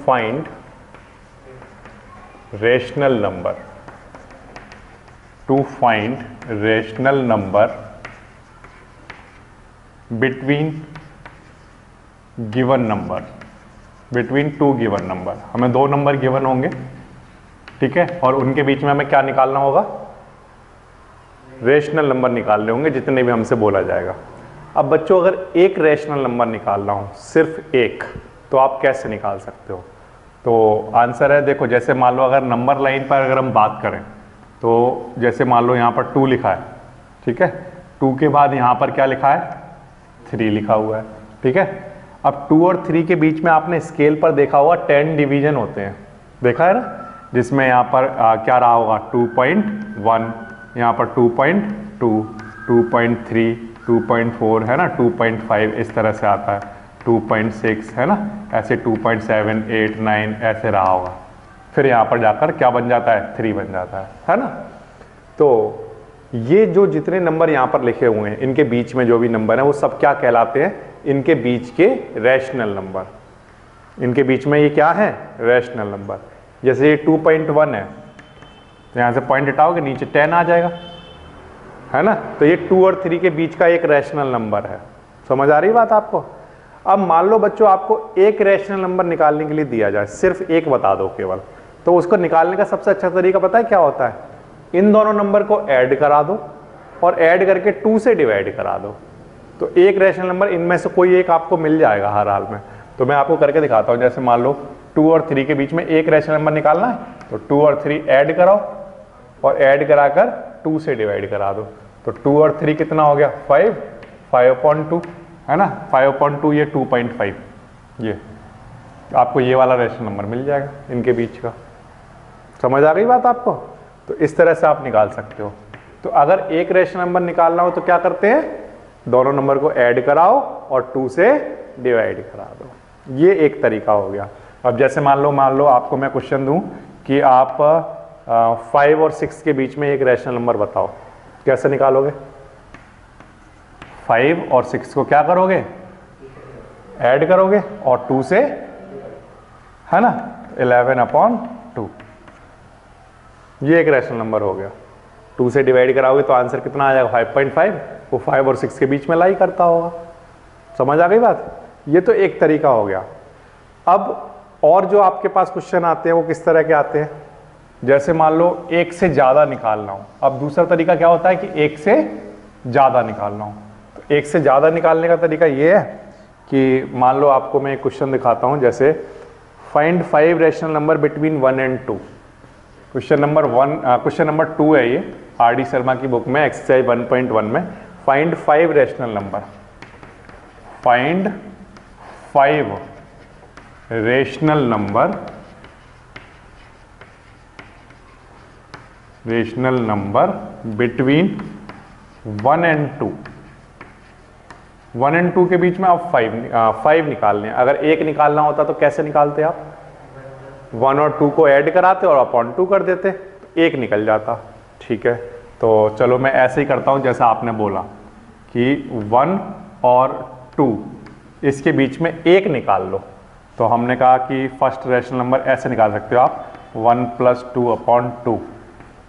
Find rational number, to find rational number between given number, between two given number. हमें दो number given होंगे, ठीक है, और उनके बीच में हमें क्या निकालना होगा, रेशनल नंबर निकालने होंगे, जितने भी हमसे बोला जाएगा। अब बच्चों अगर एक रेशनल नंबर निकालना हो, सिर्फ एक, तो आप कैसे निकाल सकते हो? तो आंसर है, देखो जैसे मान लो अगर नंबर लाइन पर अगर हम बात करें तो जैसे मान लो यहाँ पर 2 लिखा है, ठीक है, 2 के बाद यहाँ पर क्या लिखा है, 3 लिखा हुआ है, ठीक है। अब 2 और 3 के बीच में आपने स्केल पर देखा होगा 10 डिवीजन होते हैं, देखा है ना, जिसमें यहाँ पर क्या रहा होगा 2.1, यहाँ पर 2.2, 2.3, 2.4 है ना, 2.5 इस तरह से आता है, 2.6 है ना, ऐसे 2.7, 8, 9 ऐसे रहा होगा। फिर यहाँ पर जाकर क्या बन जाता है, 3 बन जाता है ना। तो ये जो जितने नंबर यहाँ पर लिखे हुए हैं, इनके बीच में जो भी नंबर है वो सब क्या कहलाते हैं, इनके बीच के रैशनल नंबर। इनके बीच में ये क्या है, रैशनल नंबर। जैसे ये 2.1 है, तो यहाँ से पॉइंट हटाओगे नीचे 10 आ जाएगा, है ना। तो ये 2 और 3 के बीच का एक रैशनल नंबर है। समझ आ रही बात आपको? अब मान लो बच्चों आपको एक रैशनल नंबर निकालने के लिए दिया जाए, सिर्फ एक बता दो केवल, तो उसको निकालने का सबसे अच्छा तरीका पता है क्या होता है, इन दोनों नंबर को ऐड करा दो और ऐड करके 2 से डिवाइड करा दो, तो एक रैशनल नंबर इनमें से कोई एक आपको मिल जाएगा हर हाल में। तो मैं आपको करके दिखाता हूँ। जैसे मान लो 2 और 3 के बीच में एक रैशनल नंबर निकालना है, तो 2 और 3 ऐड कराओ और ऐड कराकर 2 से डिवाइड करा दो, तो 2 और 3 कितना हो गया, 5, 5/2 है ना, 5/2 ये 2.5, ये आपको ये वाला रैशनल नंबर मिल जाएगा इनके बीच का। समझ आ गई बात आपको? तो इस तरह से आप निकाल सकते हो। तो अगर एक रैशनल नंबर निकालना हो तो क्या करते हैं, दोनों नंबर को ऐड कराओ और 2 से डिवाइड करा दो। ये एक तरीका हो गया। अब जैसे मान लो आपको मैं क्वेश्चन दूं कि आप 5 और 6 के बीच में एक रैशनल नंबर बताओ, कैसे निकालोगे? 5 और 6 को क्या करोगे, ऐड करोगे और 2 से, है ना, 11/2, ये एक रैशनल नंबर हो गया। 2 से डिवाइड कराओगे तो आंसर कितना आ जाएगा, 5.5। वो 5 और 6 के बीच में लाई करता होगा। समझ आ गई बात? ये तो एक तरीका हो गया। अब और जो आपके पास क्वेश्चन आते हैं वो किस तरह के आते हैं, जैसे मान लो एक से ज्यादा निकालना हो। अब दूसरा तरीका क्या होता है कि एक से ज्यादा निकालना हो। तो एक से ज्यादा निकालने का तरीका ये है कि मान लो आपको मैं एक क्वेश्चन दिखाता हूं, जैसे find 5 rational number between 1 and 2। Question number 2 है ये, आर डी शर्मा की बुक में एक्सरसाइज 1.1 में। Find 5 rational number, find 5 rational number between 1 and 2। 1 and 2 के बीच में आप 5 निकालने हैं। अगर एक निकालना होता तो कैसे निकालते आप, 1 और 2 को ऐड कराते और अपॉन 2 कर देते, तो एक निकल जाता। ठीक है, तो चलो मैं ऐसे ही करता हूं जैसा आपने बोला कि 1 और 2 इसके बीच में एक निकाल लो। तो हमने कहा कि फर्स्ट रैशनल नंबर ऐसे निकाल सकते हो आप, 1 + 2/2।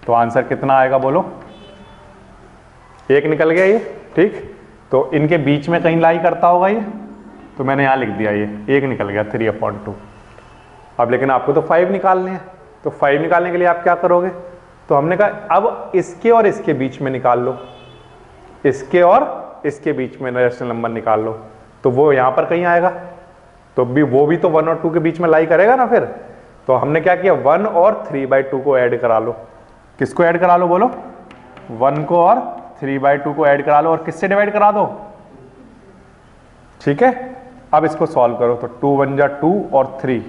तो आंसर कितना आएगा बोलो, एक निकल गया ये। ठीक, तो इनके बीच में कहीं लाई करता होगा ये, तो मैंने यहाँ लिख दिया ये एक निकल गया, 3/2। अब लेकिन आपको तो 5 निकालने हैं, तो 5 निकालने के लिए आप क्या करोगे, तो हमने कहा अब इसके और इसके बीच में निकाल लो, इसके और इसके बीच में रैशनल नंबर निकाल लो, तो वो यहाँ पर कहीं आएगा, तो वो भी तो 1 और 2 के बीच में लाई करेगा ना फिर। तो हमने क्या किया, 1 और 3/2 को ऐड करा लो। किसको ऐड करा लो बोलो, 1 को और 3/2 को ऐड करा लो और किससे डिवाइड करा दो। ठीक है, अब इसको सॉल्व करो, तो 2 × 1 = 2 और 3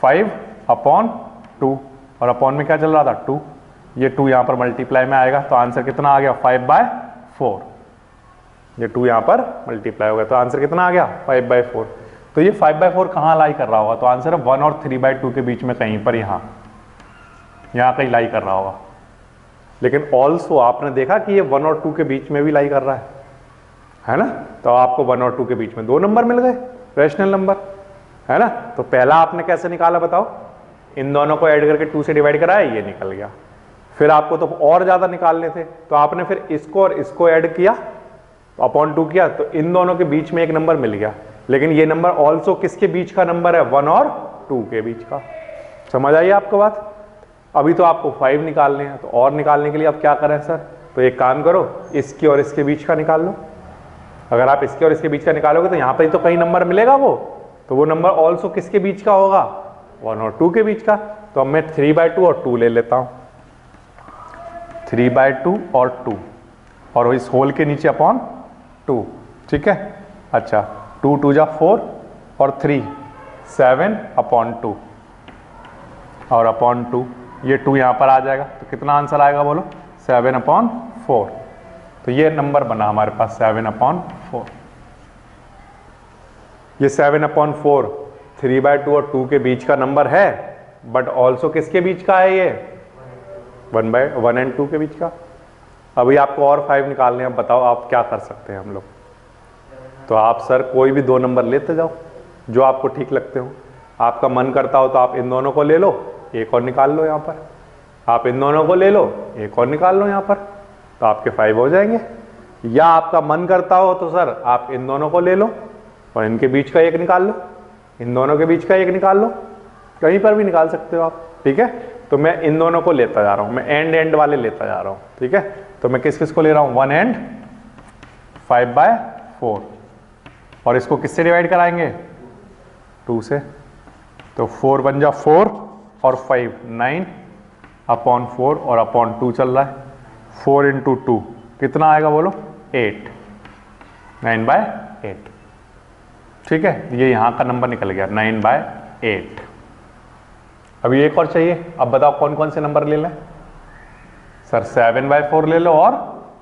5/2, और अपॉन में क्या चल रहा था 2, ये 2 यहाँ पर मल्टीप्लाई में आएगा, तो आंसर कितना आ गया 5/4। ये 2 यहाँ पर मल्टीप्लाई हो गया, तो आंसर कितना आ गया 5/4। तो ये 5/4 कहाँ लाई कर रहा होगा, तो आंसर है 1 और 3/2 के बीच में कहीं पर, यहाँ कहीं लाई कर रहा होगा। लेकिन ऑल्सो आपने देखा कि ये 1 और 2 के बीच में भी लाई कर रहा है ना। तो आपको 1 और 2 के बीच में 2 नंबर मिल गए रैशनल नंबर। है ना। तो पहला आपने कैसे निकाला बताओ, इन दोनों को ऐड करके 2 से डिवाइड कराया, ये निकल गया। फिर आपको तो और ज्यादा निकालने थे, तो आपने फिर इसको और इसको ऐड किया, अपॉन 2 किया, तो इन दोनों के बीच में एक नंबर मिल गया। लेकिन ये नंबर ऑल्सो किसके बीच का नंबर है, 1 और 2 के बीच का। समझ आई आपको बात। अभी तो आपको 5 निकालने हैं, तो और निकालने के लिए आप क्या करें सर, तो एक काम करो, इसके और इसके बीच का निकाल लो। अगर आप इसके और इसके बीच का निकालोगे तो यहां पर ही तो कहीं नंबर मिलेगा वो, तो वो नंबर ऑल्सो किसके बीच का होगा, 1 और 2 के बीच का। तो अब मैं 3/2 और 2 ले लेता हूं, 3/2 और 2, और इस होल के नीचे अपॉन 2, ठीक है। अच्छा 2 2 जा 4 और 3 7/2 और अपॉन 2, ये 2 यहां पर आ जाएगा, तो कितना आंसर आएगा बोलो, 7/4। तो ये नंबर बना हमारे पास 7/4। ये 7/4 3/2 और 2 के बीच का नंबर है, बट ऑल्सो किसके बीच का है, ये 1 एंड 2 के बीच का। अभी आपको और 5 निकालने हैं, बताओ आप क्या कर सकते हैं हम लोग। तो आप सर कोई भी 2 नंबर लेते जाओ जो आपको ठीक लगते हो। आपका मन करता हो तो आप इन दोनों को ले लो, एक और निकाल लो यहाँ पर, आप इन दोनों को ले लो, एक और निकाल लो यहाँ पर, तो आपके 5 हो जाएंगे। या आपका मन करता हो तो सर आप इन दोनों को ले लो और इनके बीच का एक निकाल लो, इन दोनों के बीच का एक निकाल लो, कहीं पर भी निकाल सकते हो आप, ठीक है। तो मैं इन दोनों को लेता जा रहा हूं, मैं एंड वाले लेता जा रहा हूं, ठीक है। तो मैं किस किस को ले रहा हूं, 1 एंड 5/4, और इसको किससे डिवाइड कराएंगे, 2 से। तो 4 बन जा 4 और 5 9/4 और अपॉन 2 चल रहा है, 4 × 2 कितना आएगा बोलो, 8, 9/8, ठीक है। ये यहां का नंबर निकल गया 9/8। अभी एक और चाहिए, अब बताओ कौन कौन से नंबर ले लें सर, 7/4 ले लो और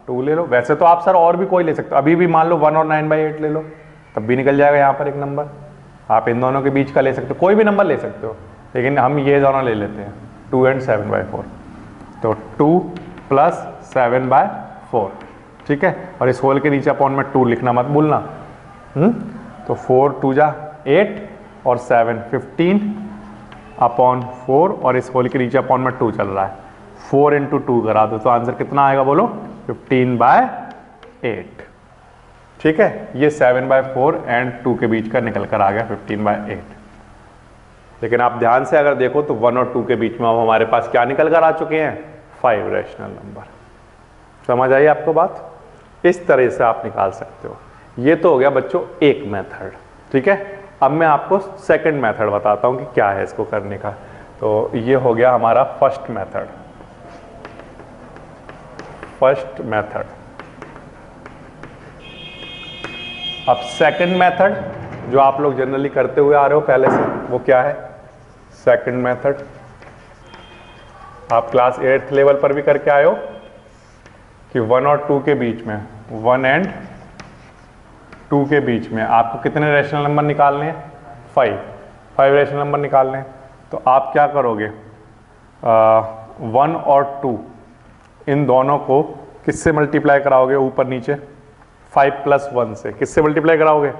2 ले लो। वैसे तो आप सर और भी कोई ले सकते हो, अभी भी मान लो 1 और 9/8 ले लो, तब भी निकल जाएगा यहाँ पर एक नंबर। आप इन दोनों के बीच का ले सकते हो, कोई भी नंबर ले सकते हो, लेकिन हम ये दोनों ले लेते हैं, 2 एंड 7/4। तो 2 + 7/4, ठीक है। और इस होल के नीचे अपॉन में 2 लिखना मत भूलना। तो 4 2 जा 8 और 7 15/4, और इस होल के नीचे अपॉन में 2 चल रहा है, 4 × 2 करा दो, तो आंसर कितना आएगा बोलो, 15/8, ठीक है। ये 7/4 एंड 2 के बीच का निकल कर आ गया 15/8। लेकिन आप ध्यान से अगर देखो तो 1 और 2 के बीच में अब हमारे पास क्या निकल कर आ चुके हैं, 5 रैशनल नंबर। समझ आई आपको बात। इस तरह से आप निकाल सकते हो। ये तो हो गया बच्चों एक मेथड, ठीक है। अब मैं आपको सेकंड मेथड बताता हूं कि क्या है इसको करने का। तो ये हो गया हमारा फर्स्ट मेथड। अब सेकंड मेथड जो आप लोग जनरली करते हुए आ रहे हो पहले से, वो क्या है, सेकंड मेथड आप क्लास 8th लेवल पर भी करके आए हो कि 1 और 2 के बीच में, 1 एंड 2 के बीच में आपको कितने रैशनल नंबर निकालने हैं, 5 रैशनल नंबर निकालने हैं। तो आप क्या करोगे, 1 और 2 इन दोनों को किससे मल्टीप्लाई कराओगे, ऊपर नीचे 5 + 1 से किससे मल्टीप्लाई कराओगे।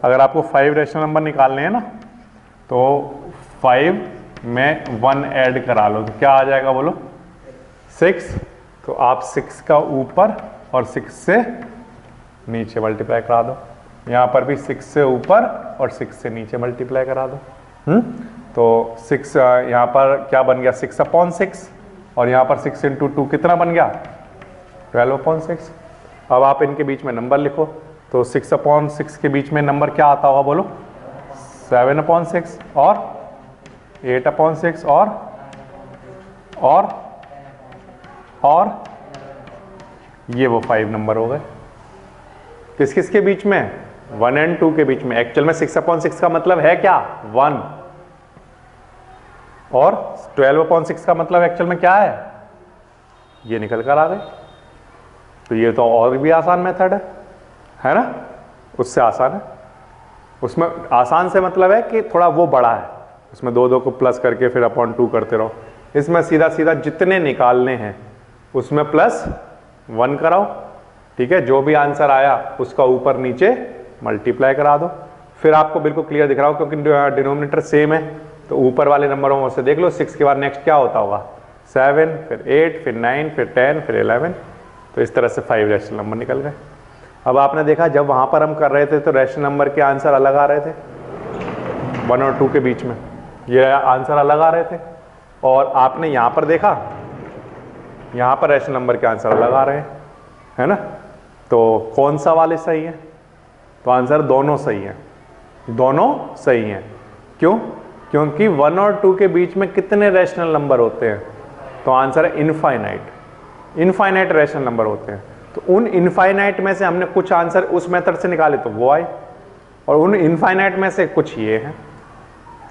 अगर आपको 5 रैशनल नंबर निकालने हैं ना, तो 5 में 1 ऐड करा लो, तो क्या आ जाएगा बोलो, 6। तो आप 6 का ऊपर और 6 से नीचे मल्टीप्लाई करा दो। यहाँ पर भी 6 से ऊपर और 6 से नीचे मल्टीप्लाई करा दो। तो 6 यहाँ पर क्या बन गया, 6/6, और यहाँ पर 6 × 2 कितना बन गया, 12/6। अब आप इनके बीच में नंबर लिखो, तो 6/6 के बीच में नंबर क्या आता होगा बोलो, 7/6 और 8/6 और ये वो 5 नंबर हो गए। किस किस के बीच में, 1 एंड 2 के बीच में। एक्चुअल में 6/6 का मतलब है क्या, 1, और 12/6 का मतलब एक्चुअल में क्या है, ये निकल कर आ गए। तो ये तो और भी आसान मेथड है ना, उससे आसान है। उसमें आसान से मतलब है कि थोड़ा वो बड़ा है, उसमें 2 को प्लस करके फिर /2 करते रहो। इसमें सीधा सीधा जितने निकालने हैं उसमें +1 कराओ, ठीक है। जो भी आंसर आया उसका ऊपर नीचे मल्टीप्लाई करा दो, फिर आपको बिल्कुल क्लियर दिख रहा हो क्योंकि डिनोमिनेटर सेम है, तो ऊपर वाले नंबरों में से देख लो 6 के बाद नेक्स्ट क्या होता होगा 7, फिर 8, फिर 9, फिर 10, फिर 11। तो इस तरह से 5 रैशनल नंबर निकल गए। अब आपने देखा जब वहाँ पर हम कर रहे थे तो रैशनल नंबर के आंसर अलग आ रहे थे, 1 और 2 के बीच में ये आंसर अलग आ रहे थे, और आपने यहाँ पर देखा यहाँ पर रैशनल नंबर के आंसर अलग आ रहे हैं, है ना। तो कौन सा वाले सही है? तो आंसर दोनों सही है, दोनों सही हैं। क्यों? क्योंकि 1 और 2 के बीच में कितने रैशनल नंबर होते हैं? तो आंसर है इनफाइनाइट, इनफाइनाइट रैशनल नंबर होते हैं। तो उन इनफाइनाइट में से हमने कुछ आंसर उस मेथड से निकाले तो वो आए, और उन इनफाइनाइट में से कुछ ये हैं,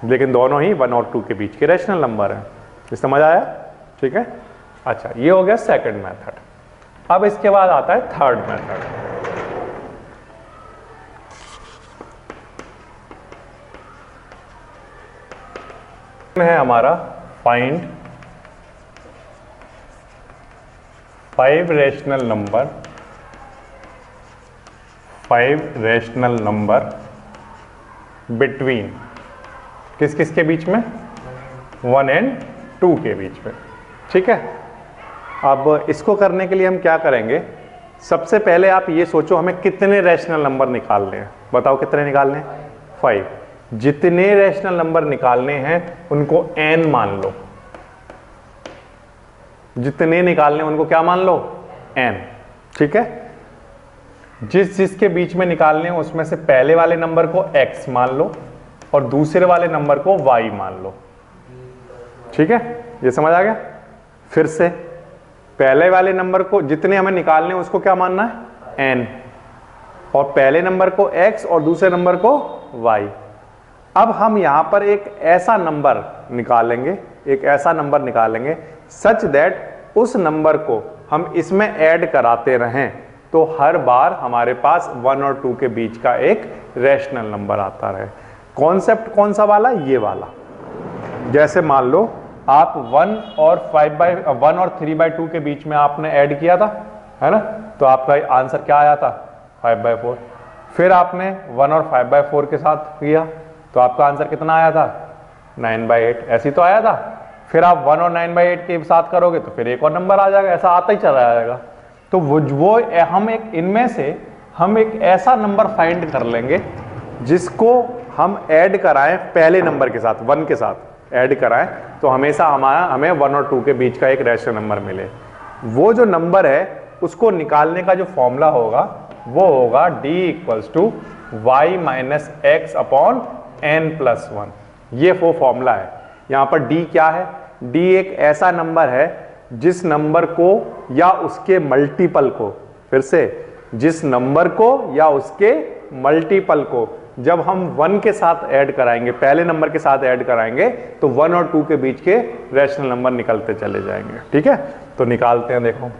लेकिन दोनों ही 1 और 2 के बीच के रैशनल नंबर हैं। समझ आया? ठीक है। अच्छा, ये हो गया सेकंड मेथड। अब इसके बाद आता है थर्ड मेथड। है हमारा फाइंड 5 रैशनल नंबर बिटवीन किस किस के बीच में? 1 और 2 के बीच में। ठीक है। अब इसको करने के लिए हम क्या करेंगे, सबसे पहले आप ये सोचो हमें कितने रैशनल नंबर निकालने हैं। बताओ कितने निकालने हैं? 5। जितने रैशनल नंबर निकालने हैं उनको n मान लो, जितने निकालने उनको क्या मान लो? n। ठीक है। जिसके बीच में निकालने हैं उसमें से पहले वाले नंबर को x मान लो और दूसरे वाले नंबर को y मान लो। ठीक है, ये समझ आ गया? फिर से पहले वाले नंबर को जितने हमें निकालने हैं उसको क्या मानना है? n, और पहले नंबर को x और दूसरे नंबर को y। अब हम यहां पर एक ऐसा नंबर निकालेंगे, एक ऐसा नंबर निकालेंगे सच दैट उस नंबर को हम इसमें ऐड कराते रहें तो हर बार हमारे पास 1 और 2 के बीच का एक रैशनल नंबर आता रहे। कॉन्सेप्ट कौन सा वाला? ये वाला। जैसे मान लो आप 1 और 3/2 के बीच में आपने ऐड किया था, है ना, तो आपका आंसर क्या आया था? 5/4। फिर आपने 1 और 5/4 के साथ किया तो आपका आंसर कितना आया था? 9/8। ऐसी तो आया था। फिर आप 1 और 9/8 के साथ करोगे तो फिर एक और नंबर आ जाएगा, ऐसा आता ही चला जाएगा। तो वो हम एक इनमें से हम एक ऐसा नंबर फाइंड कर लेंगे जिसको हम ऐड कराएं पहले नंबर के साथ, 1 के साथ ऐड कराएं तो हमेशा हमें 1 और 2 के बीच का एक रैशनल नंबर मिले। वो जो नंबर है उसको निकालने का जो फॉर्मूला होगा वो होगा d = y - x upon n+1। ये वो फॉर्मूला है। यहां पर d क्या है? d एक ऐसा नंबर है जिस नंबर को या उसके मल्टीपल को, फिर से जिस नंबर को या उसके मल्टीपल को जब हम 1 के साथ ऐड कराएंगे, पहले नंबर के साथ ऐड कराएंगे तो 1 और 2 के बीच के रैशनल नंबर निकलते चले जाएंगे। ठीक है, तो निकालते हैं। देखो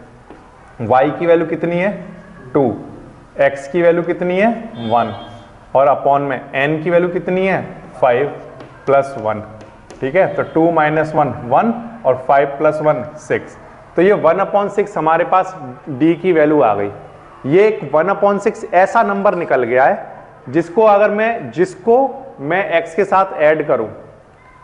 y की वैल्यू कितनी है? 2, x की वैल्यू कितनी है? 1, और अपॉन में n की वैल्यू कितनी है? 5 + 1। ठीक है, तो 2 - 1 1 और 5 + 1 6। तो ये 1/6 हमारे पास d की वैल्यू आ गई। ये एक 1/6 ऐसा नंबर निकल गया है जिसको मैं x के साथ ऐड करूं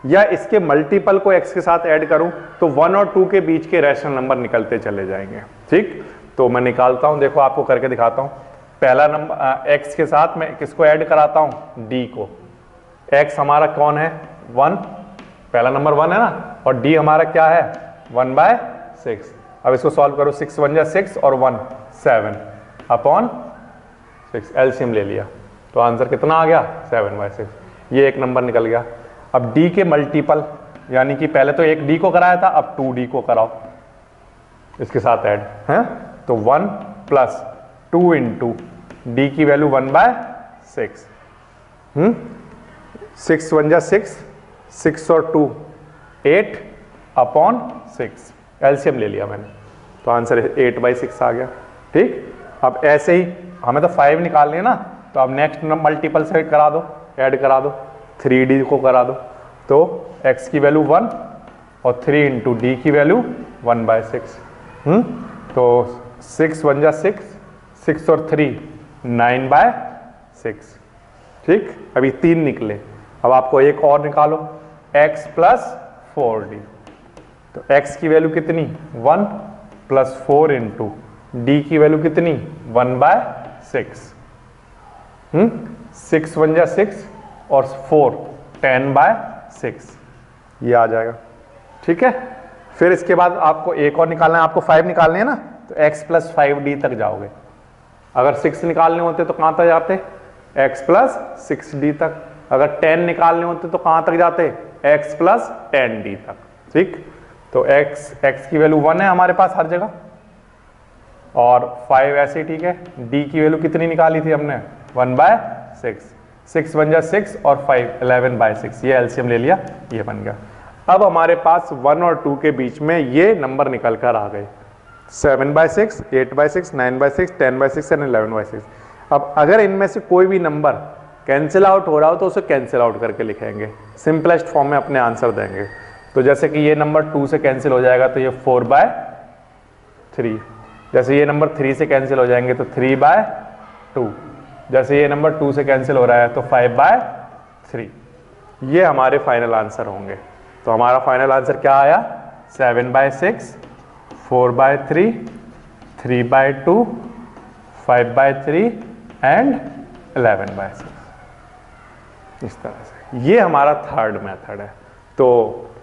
या इसके मल्टीपल को x के साथ ऐड करूं तो 1 और 2 के बीच के रैशनल नंबर निकलते चले जाएंगे। ठीक, तो मैं निकालता हूं, देखो आपको करके दिखाता हूं। पहला नंबर x के साथ मैं किसको ऐड कराता हूं? d को। x हमारा कौन है? 1, पहला नंबर 1 है ना, और d हमारा क्या है? 1/6। अब इसको सॉल्व करो, 6 × 1 6 और 1 7 अपॉन 6, एलसीएम ले लिया तो आंसर कितना आ गया? 7/6। ये एक नंबर निकल गया। अब d के मल्टीपल, यानी कि पहले तो एक d को कराया था, अब 2d को कराओ इसके साथ ऐड है, तो 1 + 2 × d की वैल्यू 1/6। 6 × 1 6, 6 और 2 8 अपॉन 6, एलसीएम ले लिया मैंने तो आंसर 8/6 आ गया। ठीक, अब ऐसे ही हमें तो 5 निकालने हैं ना, तो अब नेक्स्ट मल्टीपल से करा दो, ऐड करा दो, 3d को करा दो, तो x की वैल्यू 1 और 3 × d की वैल्यू 1/6। तो 6 × 1 6, 6 और 3 9/6। ठीक, अभी 3 निकले, अब आपको एक और निकालो, x प्लस 4d। तो x की वैल्यू कितनी 1 प्लस 4 इंटू डी की वैल्यू कितनी 1/6। 6 1 जा 6 और 4 10/6, ये आ जाएगा। ठीक है, फिर इसके बाद आपको एक और निकालना है, आपको 5 निकालने हैं ना, तो x प्लस 5d तक जाओगे। अगर 6 निकालने होते तो कहां तक जाते, x प्लस 6d तक। अगर 10 निकालने होते तो कहां तक जाते, x प्लस 10d तक। ठीक, तो x की वैल्यू 1 है हमारे पास हर जगह, और 5 ऐसे ही ठीक है। d की वैल्यू कितनी निकाली थी हमने 1/6, 6 1 जा 6 और 5 11/6, ये एलसीएम ले लिया, ये बन गया। अब हमारे पास 1 और 2 के बीच में ये नंबर निकल कर आ गए, 7/6, 8/6, 9/6, 10/6 एंड 11/6। अब अगर इनमें से कोई भी नंबर कैंसिल आउट हो रहा हो तो उसे कैंसिल आउट करके लिखेंगे, सिंपलेस्ट फॉर्म में अपने आंसर देंगे। तो जैसे कि ये नंबर 2 से कैंसिल हो जाएगा तो ये 4/3, जैसे ये नंबर 3 से कैंसिल हो जाएंगे तो 3/2, जैसे ये नंबर 2 से कैंसिल हो रहा है तो 5/3। ये हमारे फाइनल आंसर होंगे। तो हमारा फाइनल आंसर क्या आया, 7/6, 4/3, 3/2, 5/3 एंड 11/6। इस तरह से ये हमारा थर्ड मेथड है। तो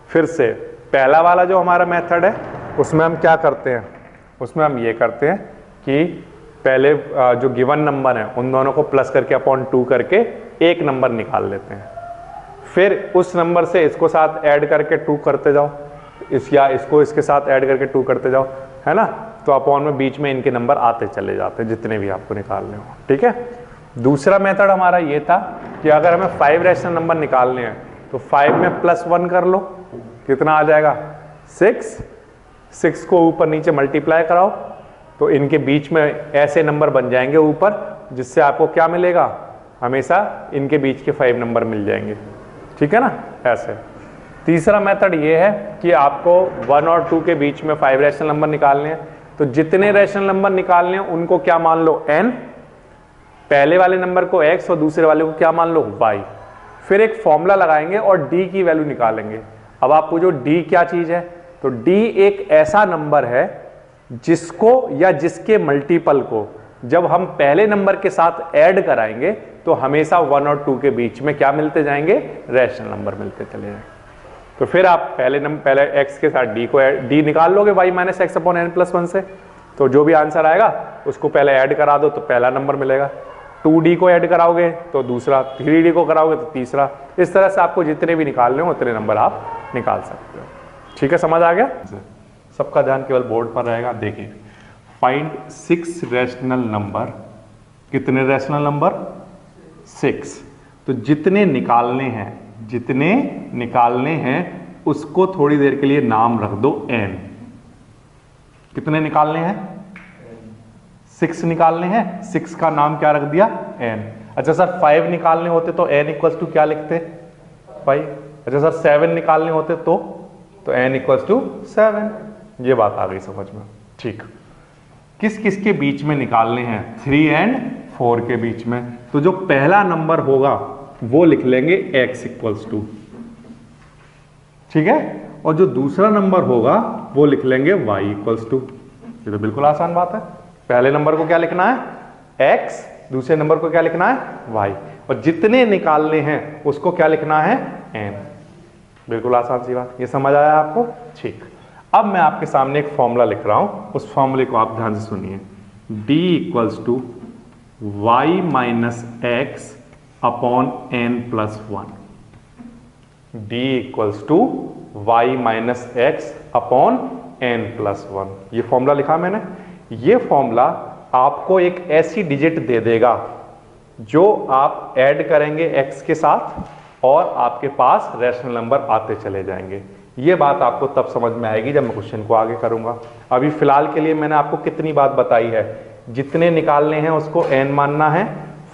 फिर से पहला वाला जो हमारा मेथड है उसमें हम क्या करते हैं, उसमें हम ये करते हैं कि पहले जो गिवन नंबर है उन दोनों को प्लस करके अपॉन 2 करके एक नंबर निकाल लेते हैं, फिर उस नंबर से इसको साथ ऐड करके 2 करते जाओ, या इसको इसके साथ ऐड करके 2 करते जाओ, है ना। तो अपॉन में बीच में इनके नंबर आते चले जाते हैं जितने भी आपको निकालने हो। ठीक है, दूसरा मेथड हमारा ये था कि अगर हमें 5 रैशनल नंबर निकालने हैं तो 5 में +1 कर लो, कितना आ जाएगा 6, 6 को ऊपर नीचे मल्टीप्लाई कराओ तो इनके बीच में ऐसे नंबर बन जाएंगे ऊपर, जिससे आपको क्या मिलेगा, हमेशा इनके बीच के 5 नंबर मिल जाएंगे। ठीक है ना, ऐसे। तीसरा मेथड ये है कि आपको 1 और 2 के बीच में 5 रैशनल नंबर निकालने हैं, तो जितने रैशनल नंबर निकालने हैं उनको क्या मान लो n, पहले वाले नंबर को x और दूसरे वाले को क्या मान लो y। फिर एक फॉर्मूला लगाएंगे और d की वैल्यू निकालेंगे। अब आप पूछो d क्या चीज है, तो d एक ऐसा नंबर है जिसको या जिसके मल्टीपल को जब हम पहले नंबर के साथ ऐड कराएंगे तो हमेशा 1 और 2 के बीच में क्या मिलते जाएंगे, रैशनल नंबर मिलते चले जाएंगे। तो फिर आप पहले x के साथ d निकाल लोगे y minus x upon n plus 1 से, तो जो भी आंसर आएगा उसको पहले ऐड करा दो तो पहला नंबर मिलेगा, 2d को ऐड कराओगे तो दूसरा, 3d को कराओगे तो तीसरा। इस तरह से आपको जितने भी निकालने हो उतने नंबर आप निकाल सकते हो। ठीक है, समझ आ गया, सबका ध्यान केवल बोर्ड पर रहेगा। देखिए, फाइंड 6 रैशनल नंबर, कितने रैशनल नंबर 6, तो जितने निकालने हैं उसको थोड़ी देर के लिए नाम रख दो n। कितने निकालने हैं, 6 निकालने हैं, 6 का नाम क्या रख दिया, n। अच्छा सर 5 निकालने होते तो n इक्वल्स टू क्या लिखते, 5। अच्छा सर 7 निकालने होते तो n इक्वल्स टू 7। ये बात आ गई समझ में। ठीक, किस किस के बीच में निकालने हैं, 3 एंड 4 के बीच में। तो जो पहला नंबर होगा वो लिख लेंगे x इक्वल्स टू, ठीक है, और जो दूसरा नंबर होगा वो लिख लेंगे y इक्वल्स टू। ये तो बिल्कुल आसान बात है। पहले नंबर को क्या लिखना है x, दूसरे नंबर को क्या लिखना है y, और जितने निकालने हैं उसको क्या लिखना है n। बिल्कुल आसान सी बात, ये समझ आया आपको। ठीक, अब मैं आपके सामने एक फॉर्मूला लिख रहा हूं, उस फॉर्मूले को आप ध्यान से सुनिए। d equals to y minus x upon n plus 1। d equals to y minus x upon n plus 1, ये फॉर्मूला लिखा मैंने। ये फॉर्मूला आपको एक ऐसी डिजिट दे देगा जो आप ऐड करेंगे x के साथ और आपके पास रैशनल नंबर आते चले जाएंगे। ये बात आपको तब समझ में आएगी जब मैं क्वेश्चन को आगे करूंगा। अभी फिलहाल के लिए मैंने आपको कितनी बात बताई है, जितने निकालने हैं उसको n मानना है,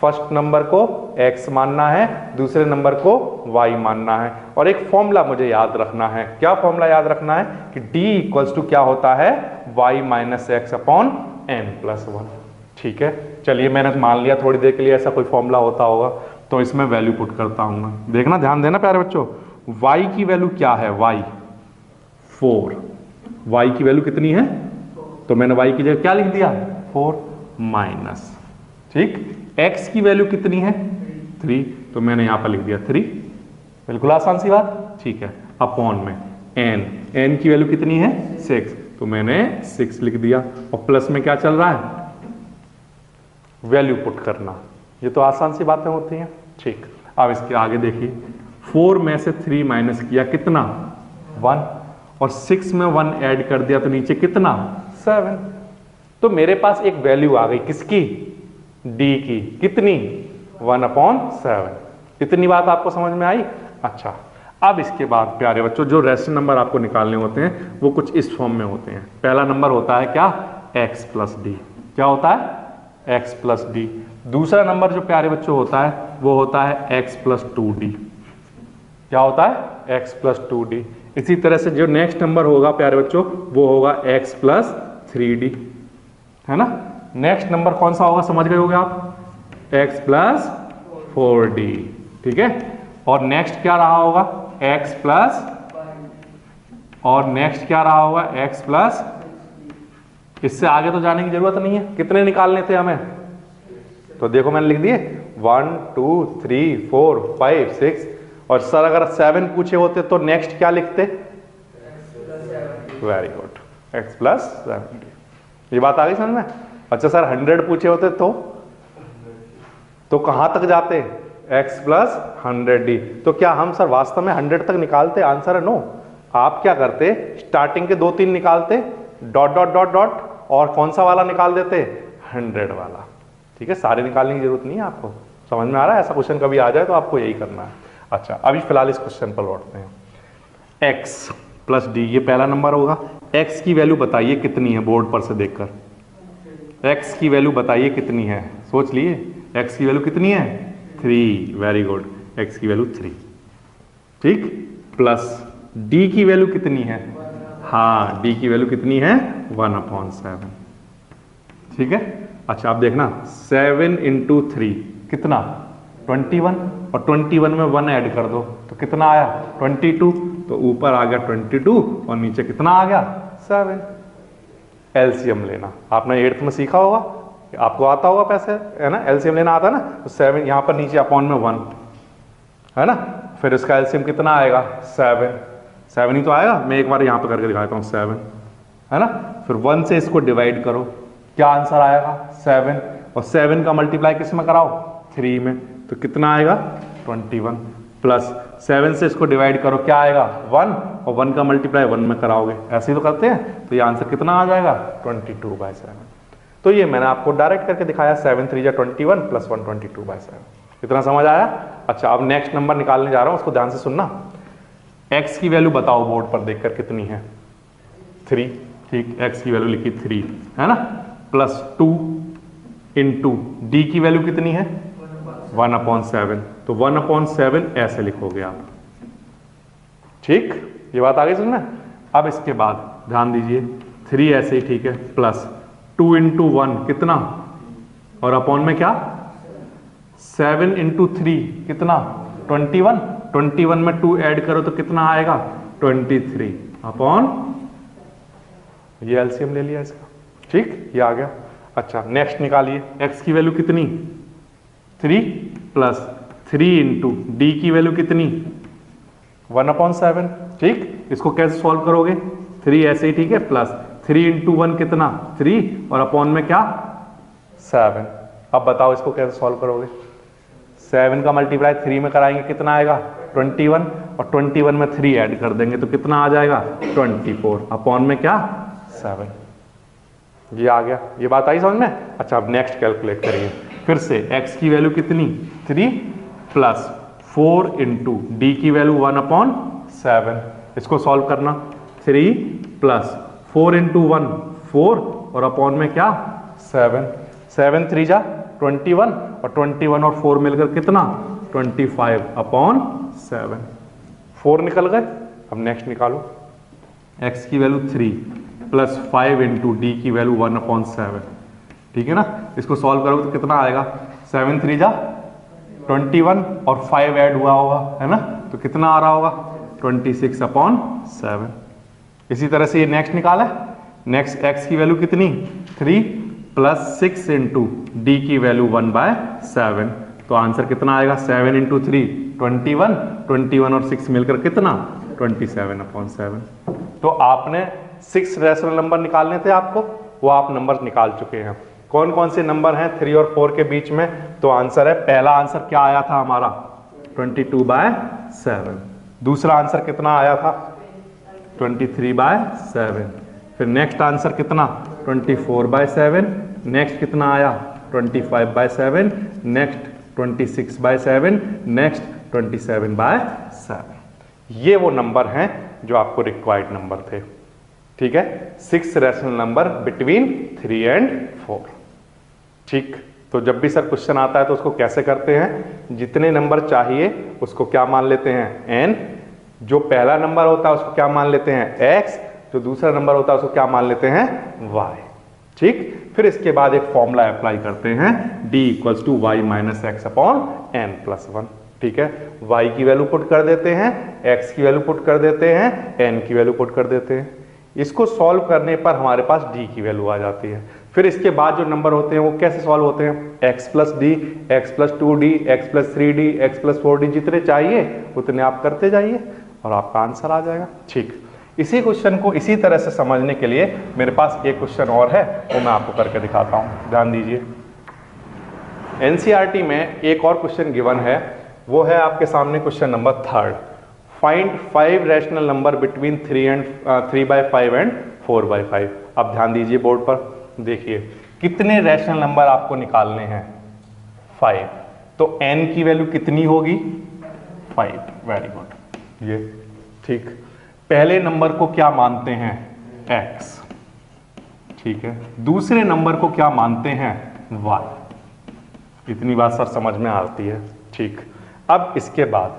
फर्स्ट नंबर को x मानना है, दूसरे नंबर को y मानना है, और एक फॉर्मूला मुझे याद रखना है। क्या फॉर्मूला याद रखना है कि d इक्वल्स टू क्या होता है, y minus x upon n plus 1। ठीक है, चलिए मैंने मान लिया थोड़ी देर के लिए ऐसा कोई फॉर्मूला होता होगा, तो इसमें वैल्यू पुट करता हूं मैं। देखना, ध्यान देना प्यारे बच्चों, y की वैल्यू क्या है, y 4, y की वैल्यू कितनी है, तो मैंने y की जगह क्या लिख दिया 4 माइनस, ठीक, x की वैल्यू कितनी है 3, तो मैंने यहां पर लिख दिया 3, बिल्कुल आसान सी बात, ठीक है, अपॉन में n की वैल्यू कितनी है 6, तो मैंने 6 लिख दिया, और प्लस में क्या चल रहा है, वैल्यू पुट करना। ये तो आसान सी बातें होती हैं, ठीक। अब इसके आगे देखिए, 4 में से 3 माइनस किया कितना 1, और 6 में 1 ऐड कर दिया तो नीचे कितना 7, तो मेरे पास एक वैल्यू आ गई किसकी, d की, कितनी 1/7। इतनी बात आपको समझ में आई। अच्छा, अब इसके बाद प्यारे बच्चों जो रेशनल नंबर आपको निकालने होते हैं वो कुछ इस फॉर्म में होते हैं। पहला नंबर होता है क्या, x प्लस डी, क्या होता है x प्लस डी। दूसरा नंबर जो प्यारे बच्चों होता है वो होता है x प्लस 2d, क्या होता है x प्लस 2d। इसी तरह से जो नेक्स्ट नंबर होगा प्यारे बच्चों वो होगा x प्लस 3d, है ना। नेक्स्ट नंबर कौन सा होगा समझ गए होगे आप, x प्लस 4d, ठीक है। और नेक्स्ट क्या रहा होगा x प्लस, और नेक्स्ट क्या रहा होगा x प्लस, इससे आगे तो जाने की जरूरत नहीं है। कितने निकालने थे हमें, तो देखो मैंने लिख दिए 1 2 3 4 5 6, और सर अगर 7 पूछे होते तो नेक्स्ट क्या लिखते, वेरी गुड, x प्लस 7, ये बात आ गई समझ में। अच्छा सर 100 पूछे होते तो कहां तक जाते, x प्लस 100d। तो क्या हम सर वास्तव में 100 तक निकालते, आंसर है नो। आप क्या करते, स्टार्टिंग के 2-3 निकालते, डॉट डॉट डॉट डॉट, और कौन सा वाला निकाल देते 100 वाला, ठीक है। सारे निकालने की जरूरत नहीं है आपको, समझ में आ रहा है। ऐसा क्वेश्चन कभी आ जाए तो आपको यही करना है। अच्छा, अभी फिलहाल इस क्वेश्चन पर लौटते हैं। x प्लस डी, ये पहला नंबर होगा। x की वैल्यू बताइए कितनी है, बोर्ड पर से देखकर x की वैल्यू बताइए कितनी है, सोच लिए x की वैल्यू कितनी है 3, वेरी गुड, x की वैल्यू 3, ठीक। प्लस d की वैल्यू कितनी है, हाँ d की वैल्यू कितनी है 1/7, ठीक है। अच्छा आप देखना 7 इंटू 3 कितना 21, और 21 में 1 ऐड कर दो तो कितना आया 22, तो ऊपर आ गया 22 और नीचे कितना आ गया 7। एलसीएम लेना आपने 8th में सीखा होगा, आपको आता होगा पैसे, है ना, एलसीएम लेना आता है ना। तो 7 यहाँ पर नीचे अपॉन में 1 है ना, फिर इसका एलसीएम कितना आएगा 7 ही तो आएगा। मैं एक बार यहाँ पे करके दिखाता हूँ 7, है ना। फिर 1 से इसको डिवाइड करो, क्या आंसर आएगा 7, और 7 का मल्टीप्लाई किस में कराओ 3 में, तो कितना आएगा 21, प्लस 7 से इसको डिवाइड करो, क्या आएगा 1, और 1 का मल्टीप्लाई 1 में कराओगे, ऐसे ही तो करते हैं। तो ये आंसर कितना आ जाएगा 22/7। तो ये मैंने आपको डायरेक्ट करके दिखाया, 7 3 21 प्लस 1 22/7। इतना समझ आया। अच्छा अब नेक्स्ट नंबर निकालने जा रहा हूं, उसको ध्यान से सुनना। x की वैल्यू बताओ बोर्ड पर देखकर कितनी है 3, ठीक, x की वैल्यू लिखी 3 है ना, प्लस 2 इंटू डी की वैल्यू कितनी है 1/7, तो 1/7 ऐसे लिखोगे आप, ठीक, ये बात आगे सुनना। अब इसके बाद ध्यान दीजिए 3 ऐसे ही ठीक है, प्लस 2 इंटू 1 कितना, और अपॉन में क्या 7 इंटू 3 कितना 21, 21 में 2 ऐड करो तो कितना आएगा 23 अपॉन, ये एलसीएम ले लिया इसका, ठीक, ये आ गया। अच्छा नेक्स्ट निकालिए, x की वैल्यू कितनी 3, प्लस 3 इंटू डी की वैल्यू कितनी 1/7, ठीक। इसको कैसे सॉल्व करोगे, 3 ऐसे ही ठीक है, प्लस 3 इंटू 1 कितना 3, और अपॉन में क्या 7। अब बताओ इसको कैसे सॉल्व करोगे, 7 का मल्टीप्लाई 3 में कराएंगे कितना आएगा 21, और 21 में 3 ऐड कर देंगे तो कितना आ जाएगा 24, अपॉन में क्या 7। ये आ गया, ये बात आई समझ में। अच्छा अब नेक्स्ट कैलकुलेट करिए, फिर से x की वैल्यू कितनी 3, प्लस 4 इंटू डी की वैल्यू 1/7, इसको सॉल्व करना, 3 प्लस 4 इंटू 1 4, और अपॉन में क्या 7, 7 3 जा 21, और 21 और 4 मिलकर कितना 25/7, 4 निकल गए। अब नेक्स्ट निकालो, x की वैल्यू 3 प्लस 5 इंटू डी की वैल्यू 1/7, ठीक है ना। इसको सॉल्व करोगे तो कितना आएगा 7 3 जा 21 और 5 ऐड हुआ होगा, है ना, तो कितना आ रहा होगा 26/7। इसी तरह से ये नेक्स्ट निकाला है, नेक्स्ट x की वैल्यू कितनी 3 प्लस 6 इंटू डी की वैल्यू 1/7, तो आंसर कितना आएगा 7 इंटू 3 21, 21 और 6 मिलकर कितना 27/7। तो आपने 6 रैशनल नंबर निकालने थे आपको, वो आप नंबर निकाल चुके हैं। कौन कौन से नंबर हैं 3 और 4 के बीच में, तो आंसर है, पहला आंसर क्या आया था हमारा 22/7, दूसरा आंसर कितना आया था 23/7, फिर नेक्स्ट आंसर कितना 24/7, नेक्स्ट कितना आया 25/7, नेक्स्ट 26/7, नेक्स्ट 27/7। ये वो नंबर हैं जो आपको रिक्वायर्ड नंबर थे, ठीक है, 6 रैशनल नंबर बिटवीन 3 and 4। ठीक, तो जब भी सर क्वेश्चन आता है तो उसको कैसे करते हैं, जितने नंबर चाहिए उसको क्या मान लेते हैं n, जो पहला नंबर होता है उसको क्या मान लेते हैं x, जो दूसरा नंबर होता है उसको क्या मान लेते हैं y। ठीक, फिर इसके बाद एक फॉर्मूला अप्लाई करते हैं d = y - x/n+1। ठीक है, y की वैल्यू पुट कर देते हैं, x की वैल्यू पुट कर देते हैं, n की वैल्यू पुट कर देते हैं। इसको सॉल्व करने पर हमारे पास d की वैल्यू आ जाती है। फिर इसके बाद जो नंबर होते हैं वो कैसे सॉल्व होते हैं, x + d, x + 2d, x + 3d, x + 4d, जितने चाहिए उतने आप करते जाइए और आपका आंसर आ जाएगा। ठीक, इसी क्वेश्चन को इसी तरह से समझने के लिए मेरे पास एक क्वेश्चन और है, वो मैं आपको करके दिखाता हूँ, ध्यान दीजिए। एनसीईआरटी में एक और क्वेश्चन गिवन है, वो है आपके सामने question number 3, find 5 rational number between 3/5 and 4/5। अब ध्यान दीजिए बोर्ड पर, देखिए कितने रैशनल नंबर आपको निकालने हैं 5, तो n की वैल्यू कितनी होगी 5, वेरी गुड। ये ठीक, पहले नंबर को क्या मानते हैं x, ठीक है, दूसरे नंबर को क्या मानते हैं y। इतनी बात सर समझ में आती है। ठीक, अब इसके बाद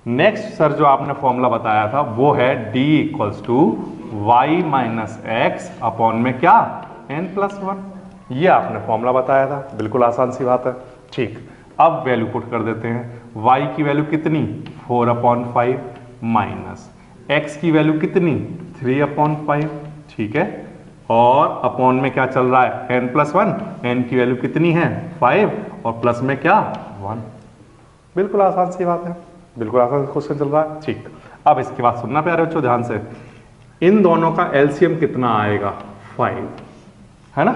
नेक्स्ट सर जो आपने फॉर्मूला बताया था वो है d = y - x/ में क्या n+1, ये आपने फॉर्मूला बताया था, बिल्कुल आसान सी बात है। ठीक, अब वैल्यू पुट कर देते हैं, y की वैल्यू कितनी 4/5 माइनस x की वैल्यू कितनी 3/5, ठीक है, और अपॉन में क्या चल रहा है n+1, n की वैल्यू कितनी है 5 और प्लस में क्या 1, बिल्कुल आसान सी बात है, बिल्कुल आसान क्वेश्चन चल रहा है। ठीक, अब इसके बाद सुनना प्यारे बच्चों ध्यान से, इन दोनों का एलसीएम कितना आएगा 5, है ना,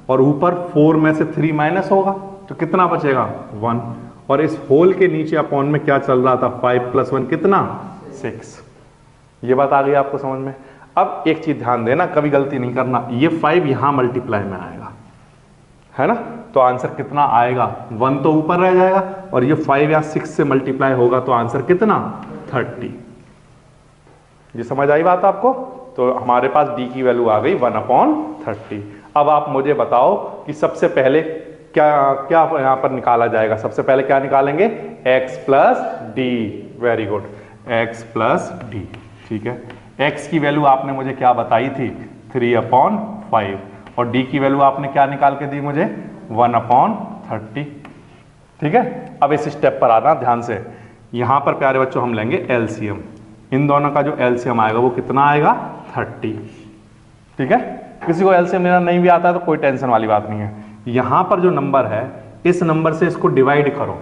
और ऊपर 4 में से 3 माइनस होगा तो कितना बचेगा 1, और इस होल के नीचे अपॉन में क्या चल रहा था 5 + 1 कितना 6। ये बात आ गई आपको समझ में। अब एक चीज ध्यान देना, कभी गलती नहीं करना, ये 5 यहां मल्टीप्लाई में आएगा, है ना, तो आंसर कितना आएगा 1 तो ऊपर रह जाएगा, और ये 5 या 6 से मल्टीप्लाई होगा तो आंसर कितना 30। ये समझ आई बात आपको, तो हमारे पास d की वैल्यू आ गई 1/30। अब आप मुझे बताओ कि सबसे पहले क्या क्या यहां पर निकाला जाएगा, सबसे पहले क्या निकालेंगे x + d, very good, x + d। ठीक है, x की वैल्यू आपने मुझे क्या बताई थी 3/5, और d की वैल्यू आपने क्या निकाल के दी मुझे 1/30। ठीक है, अब इस स्टेप पर आना ध्यान से, यहां पर प्यारे बच्चों हम लेंगे एलसीएम, इन दोनों का जो एलसीएम आएगा वो कितना आएगा 30। ठीक है, किसी को एलसीएम लेना नहीं भी आता है तो कोई टेंशन वाली बात नहीं है। यहां पर जो नंबर है इस नंबर से इसको डिवाइड करो,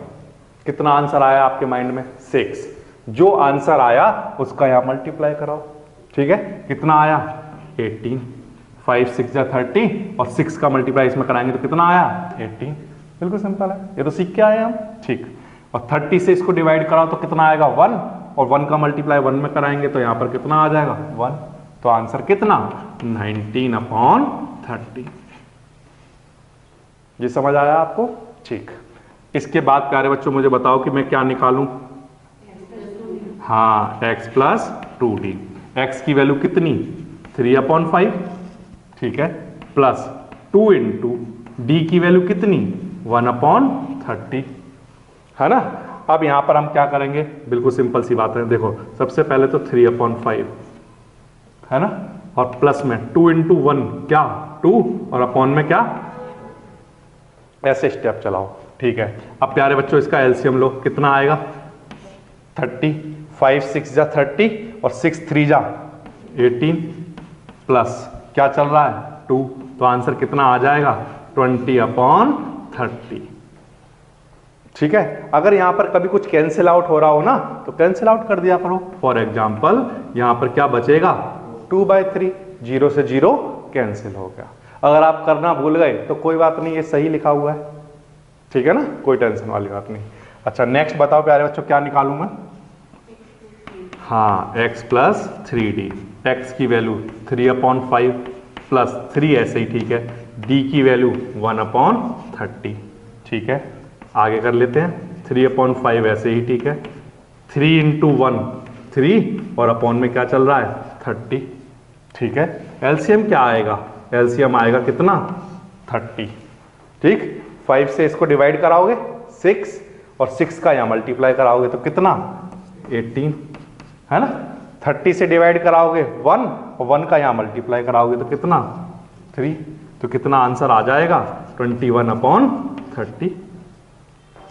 कितना आंसर आया आपके माइंड में 6, जो आंसर आया उसका यहां मल्टीप्लाई कराओ। ठीक है, कितना आया 18, 5 × 6 = 30 और 6 का मल्टीप्लाई इसमें कराएंगे तो कितना आया 18, बिल्कुल सिंपल है, ये तो सीख के आए हम। ठीक, और 30 से इसको डिवाइड कराओ तो कितना आएगा 1, और 1 का मल्टीप्लाई 1 में कराएंगे तो यहां पर कितना आ जाएगा 1, तो आंसर कितना 19/30। ये समझ आया आपको। ठीक, इसके बाद प्यारे बच्चों मुझे बताओ कि मैं क्या निकालूं, हाँ x + 2d, x की वैल्यू कितनी 3/5, ठीक है, प्लस 2 × d की वैल्यू कितनी 1/30, है ना। अब यहां पर हम क्या करेंगे, बिल्कुल सिंपल सी बात है, देखो सबसे पहले तो 3/5 है ना, और प्लस में 2 × 1 क्या 2, और अपॉन में क्या, ऐसे स्टेप चलाओ। ठीक है। अब प्यारे बच्चों इसका एलसीएम लो, कितना आएगा 30, 5 6 जा 30 और 6 3 जा 18 प्लस क्या चल रहा है 2, तो आंसर कितना आ जाएगा 20/30। ठीक है। अगर यहां पर कभी कुछ कैंसिल आउट हो रहा हो ना तो कैंसिल आउट कर दिया करो। फॉर एग्जाम्पल यहां पर क्या बचेगा 2/3, 0 से 0 कैंसिल हो गया। अगर आप करना भूल गए तो कोई बात नहीं, ये सही लिखा हुआ है, ठीक है ना, कोई टेंशन वाली बात नहीं। अच्छा नेक्स्ट बताओ प्यारे बच्चों क्या निकालूं मैं। हाँ x प्लस 3d, x की वैल्यू 3/5 प्लस 3 ऐसे ही ठीक है, d की वैल्यू 1/30। ठीक है आगे कर लेते हैं, 3/5 ऐसे ही ठीक है, 3 × 1 3 और अपॉन में क्या चल रहा है 30। ठीक है एलसीएम क्या आएगा, एलसीएम आएगा कितना 30। ठीक 5 से इसको डिवाइड कराओगे 6 और 6 का यहाँ मल्टीप्लाई कराओगे तो कितना 18 है ना। 30 से डिवाइड कराओगे 1 और 1 का यहाँ मल्टीप्लाई कराओगे तो कितना 3, तो कितना आंसर आ जाएगा 21/30।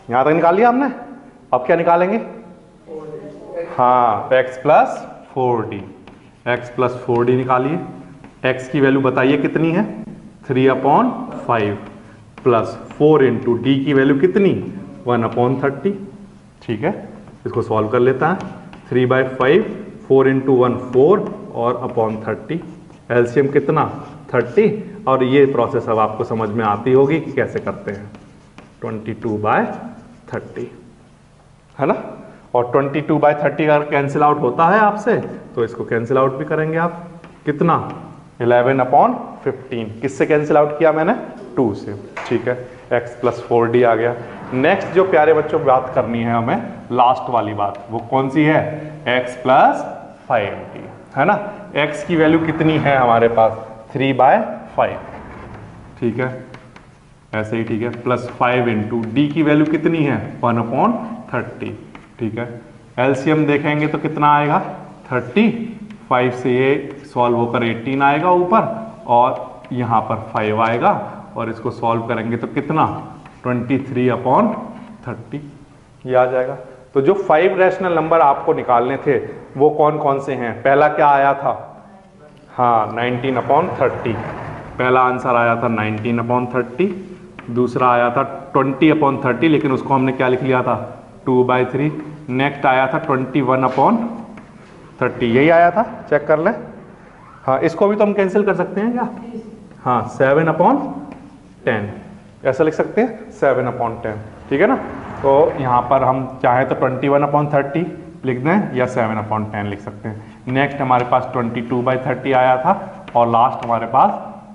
यहां तक निकाल लिया हमने। अब क्या निकालेंगे, हाँ x plus 4d, x plus 4d निकालिए। x की वैल्यू बताइए कितनी है 3/5 प्लस 4 × d की वैल्यू कितनी 1/30। ठीक है इसको सॉल्व कर लेता है, 3/5 4 × 1 4 और अपॉन 30, एलसीएम कितना 30। और ये प्रोसेस अब आपको समझ में आती होगी कि कैसे करते हैं, 22/30 है ना। और 22/30 अगर कैंसिल आउट होता है आपसे तो इसको कैंसिल आउट भी करेंगे आप, कितना 11/15। किससे कैंसिल आउट किया मैंने 2 से। ठीक है x प्लस 4d आ गया। नेक्स्ट जो प्यारे बच्चों बात करनी है हमें लास्ट वाली बात, वो कौन सी है x प्लस 5d है ना। x की वैल्यू कितनी है हमारे पास 3/5। ठीक है ऐसे ही ठीक है, प्लस 5 × d की वैल्यू कितनी है 1/30। ठीक है एलसीएम देखेंगे तो कितना आएगा 30, 5 से ये सॉल्व होकर 18 आएगा ऊपर और यहाँ पर 5 आएगा और इसको सॉल्व करेंगे तो कितना 23/30 ये आ जाएगा। तो जो 5 रैशनल नंबर आपको निकालने थे वो कौन कौन से हैं, पहला क्या आया था, हाँ 19/30, पहला आंसर आया था 19/30। दूसरा आया था 20/30 लेकिन उसको हमने क्या लिख लिया था 2/3। नेक्स्ट आया था 21/30, यही आया था, चेक कर लें। हाँ इसको भी तो हम कैंसिल कर सकते हैं क्या, हाँ 7/10 ऐसा लिख सकते हैं 7/10। ठीक है ना, तो यहाँ पर हम चाहे तो 21/30 लिख दें या 7/10 लिख सकते हैं। नेक्स्ट हमारे पास 22/30 आया था और लास्ट हमारे पास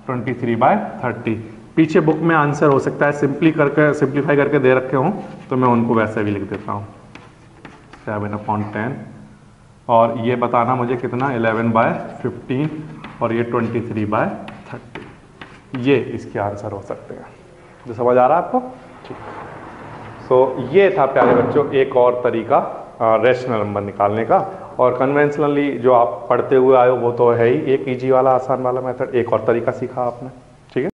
23/30। पीछे बुक में आंसर हो सकता है सिंप्लीफाई करके दे रखे हों तो मैं उनको वैसे भी लिख देता हूँ 7/10 और ये बताना मुझे कितना 11/15 और ये 23/30, ये इसके आंसर हो सकते हैं। जो समझ आ रहा है आपको, ठीक। सो ये था प्यारे बच्चों एक और तरीका रैशनल नंबर निकालने का। और कन्वेंशनली जो आप पढ़ते हुए आए हो वो तो है ही एक इजी वाला आसान वाला मेथड, एक और तरीका सीखा आपने।